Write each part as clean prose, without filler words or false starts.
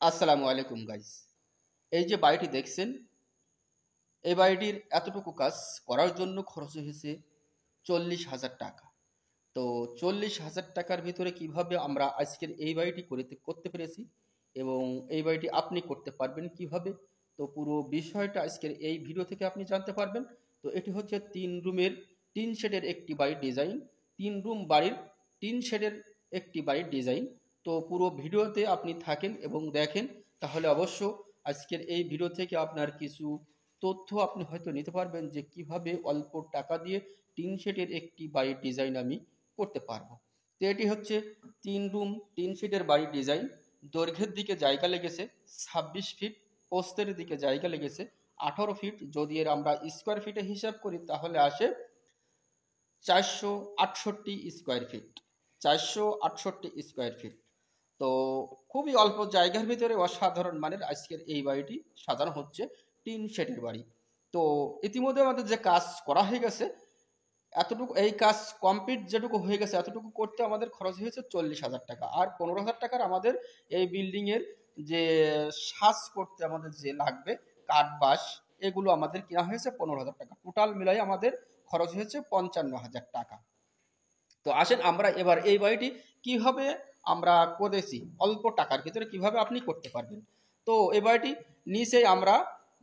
আসসালামু আলাইকুম গাইস। এই যে বাড়িটি দেখছেন, এই বাড়িটির এতটুকু কাজ করার জন্য খরচ হয়েছে 40,000 টাকা। তো 40,000 টাকার ভিতরে কিভাবে আমরা আজকের এই বাড়িটি করতে পেরেছি এবং এই বাড়িটি আপনি করতে পারবেন কিভাবে, তো পুরো বিষয়টা আজকের এই ভিডিও থেকে আপনি জানতে পারবেন। তো এটি হচ্ছে 3 রুমের 3 শেডের একটি বাড়ির ডিজাইন, 3 রুম বাড়ির 3 শেডের একটি বাড়ির ডিজাইন। তো পুরো ভিডিওতে আপনি থাকেন এবং দেখেন, তাহলে অবশ্য আজকের এই ভিডিও থেকে আপনার কিছু তথ্য আপনি হয়তো নিতে পারবেন যে কিভাবে অল্প টাকা দিয়ে 3 শেডের একটি বাড়ির ডিজাইন আমি করতে পারবো। তো এটি হচ্ছে 3 রুম 3 শেডের বাড়ির ডিজাইন। দৈর্ঘ্যের দিকে জায়গা লেগেছে 26 ফিট, প্রস্থের দিকে জায়গা লেগেছে 18 ফিট। যদি এর আমরা স্কোয়ার ফিটে হিসাব করি তাহলে আসে 468 স্কোয়ার ফিট, 468 স্কোয়ার ফিট। তো খুবই অল্প জায়গার ভিতরে অসাধারণ মানের আজকের এই বাড়িটি সাজানো হচ্ছে 3 শেডের বাড়ি। তো ইতিমধ্যে আমাদের যে কাজ করা হয়ে গেছে, এতটুকু এই কাজ কমপ্লিট যেটুকু হয়ে গেছে এতটুকু করতে আমাদের খরচ হয়েছে 40,000 টাকা। আর 15,000 টাকার আমাদের এই বিল্ডিংয়ের যে সাজ করতে আমাদের যে লাগবে, কাঠ বাঁশ, এগুলো আমাদের কেনা হয়েছে 15,000 টাকা। টোটাল মিলাই আমাদের খরচ হয়েছে 55,000 টাকা। তো আসেন আমরা এবার এই বাড়িটি কিভাবে আমরা করেছি, অল্প টাকার ভিতরে কিভাবে আপনি করতে পারবেন। তো এই বাড়িটি নিচে আমরা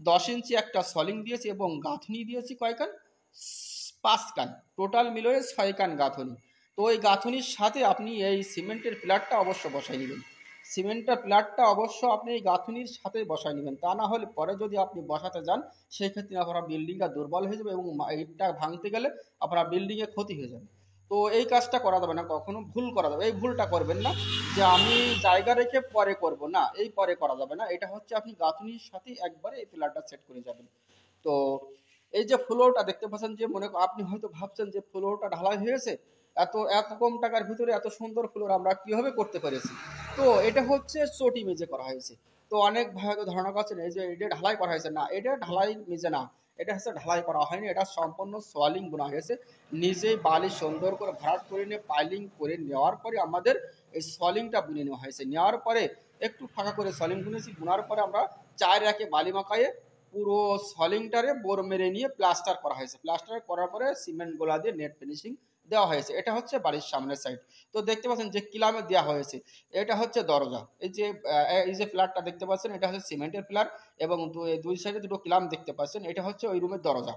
10 ইঞ্চি একটা সলিং দিয়েছি এবং গাঁথনি দিয়েছি কয়কান, 5 কান, টোটাল মিলিয়ে 6 কান গাঁথনি। তো এই গাঁথনির সাথে আপনি এই সিমেন্টের প্লাটটা অবশ্য বসাই নেবেন। সিমেন্টের প্লাটটা অবশ্য আপনি এই গাঁথনির সাথে বসাই নেবেন, তা না হলে পরে যদি আপনি বসাতে যান সেই ক্ষেত্রে আপনার বিল্ডিংটা দুর্বল হয়ে যাবে এবং ইটটা ভাঙতে গেলে আপনার বিল্ডিংয়ে ক্ষতি হয়ে যাবে। তো এই কাজটা করা যাবে না, কখনো ভুল করা যাবে, এই ভুলটা করবেন না যে আমি জায়গা রেখে পরে করব, না, এই পরে করা যাবে না। এটা হচ্ছে আপনি গাঁথনির সাথে একবারে এই পিলারটা সেট করে যাবেন। তো এই যে ফ্লোরটা দেখতে পাচ্ছেন, যে আপনি হয়তো ভাবছেন যে ফ্লোরটা ঢালাই হয়েছে, এত এত কম টাকার ভিতরে এত সুন্দর ফ্লোর আমরা কিভাবে করতে পেরেছি। তো এটা হচ্ছে চটি মেঝে করা হয়েছে। তো অনেক ভাই হয়তো ধারণা করছেন এই যে এটা ঢালাই করা হয়েছে, না, এটা ঢালাই মেঝে না, এটা হচ্ছে ঢালাই করা হয়নি, এটা সম্পূর্ণ সোয়ালিং বোনা হয়েছে। নিজেই বালি সুন্দর করে ভরাট করে নিয়ে পাইলিং করে নেওয়ার পরে আমাদের এই সলিংটা বুনে নেওয়া হয়েছে। নেওয়ার পরে একটু ফাঁকা করে সলিং বুনেছি, বোনার পরে আমরা 4 রাকে বালি মাখায়ে পুরো সলিংটারে বোর মেরে নিয়ে প্লাস্টার করা হয়েছে। প্লাস্টার করার পরে সিমেন্ট গোলা দিয়ে নেট ফিনিশিং দেওয়া হয়েছে। এটা হচ্ছে বাড়ির সামনের সাইড। তো দেখতে পাচ্ছেন যে কিলামে দেওয়া হয়েছে, এটা হচ্ছে দরজা। এই যে ফ্ল্যাটটা দেখতে পাচ্ছেন, এটা হচ্ছে সিমেন্টের ফ্ল্যাট এবং দুই সাইডে দুটো কিলাম দেখতে পাচ্ছেন, এটা হচ্ছে ওই রুমের দরজা।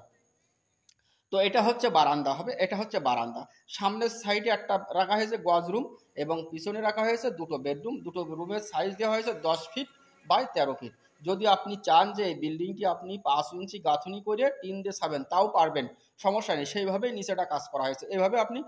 তো এটা হচ্ছে বারান্দা হবে, এটা হচ্ছে বারান্দা। সামনের সাইডে একটা রাখা হয়েছে গজ রুম এবং পিছনে রাখা হয়েছে দুটো বেডরুম। দুটো রুমের সাইজ দেওয়া হয়েছে 10 ফিট বাই 13 ফিট। যদি আপনি চান যে এই বিল্ডিংটি আপনি 5 ইঞ্চি গাঁথনি করে টিন দিয়ে ছাবেন তাও পারবেন, সমস্যা নেই, সেইভাবেই নিচেটা কাজ করা হয়েছে। এইভাবে আপনি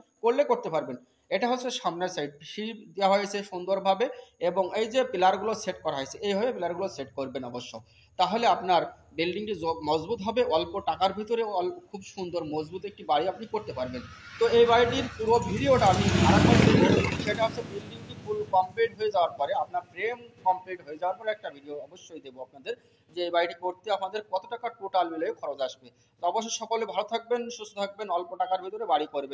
করতে পারবেন। এটা হচ্ছে সামনের সাইড, শিপ দেওয়া হয়েছে সুন্দরভাবে এবং এই যে পিলারগুলো সেট করা হয়েছে এইভাবে পিলারগুলো সেট করবেন অবশ্য, তাহলে আপনার বিল্ডিংটি মজবুত হবে। অল্প টাকার ভিতরে খুব সুন্দর মজবুত একটি বাড়ি আপনি করতে পারবেন। তো এই বাড়িটির পুরো ভিডিওটা আমি আরেকবার দেবো, সেটা হচ্ছে বিল্ডিংটি ফুল কমপ্লিট হয়ে যাওয়ার পরে, আপনার ফ্রেম কমপ্লিট হয়ে যাওয়ার পরে একটা ভিডিও অবশ্যই দেবো আপনাদের, যে এই বাড়িটি করতে আমাদের কত টাকা টোটাল মিলে খরচ আসবে। তো অবশ্যই সকলে ভালো থাকবেন, সুস্থ থাকবেন, অল্প টাকার ভিতরে বাড়ি করবেন।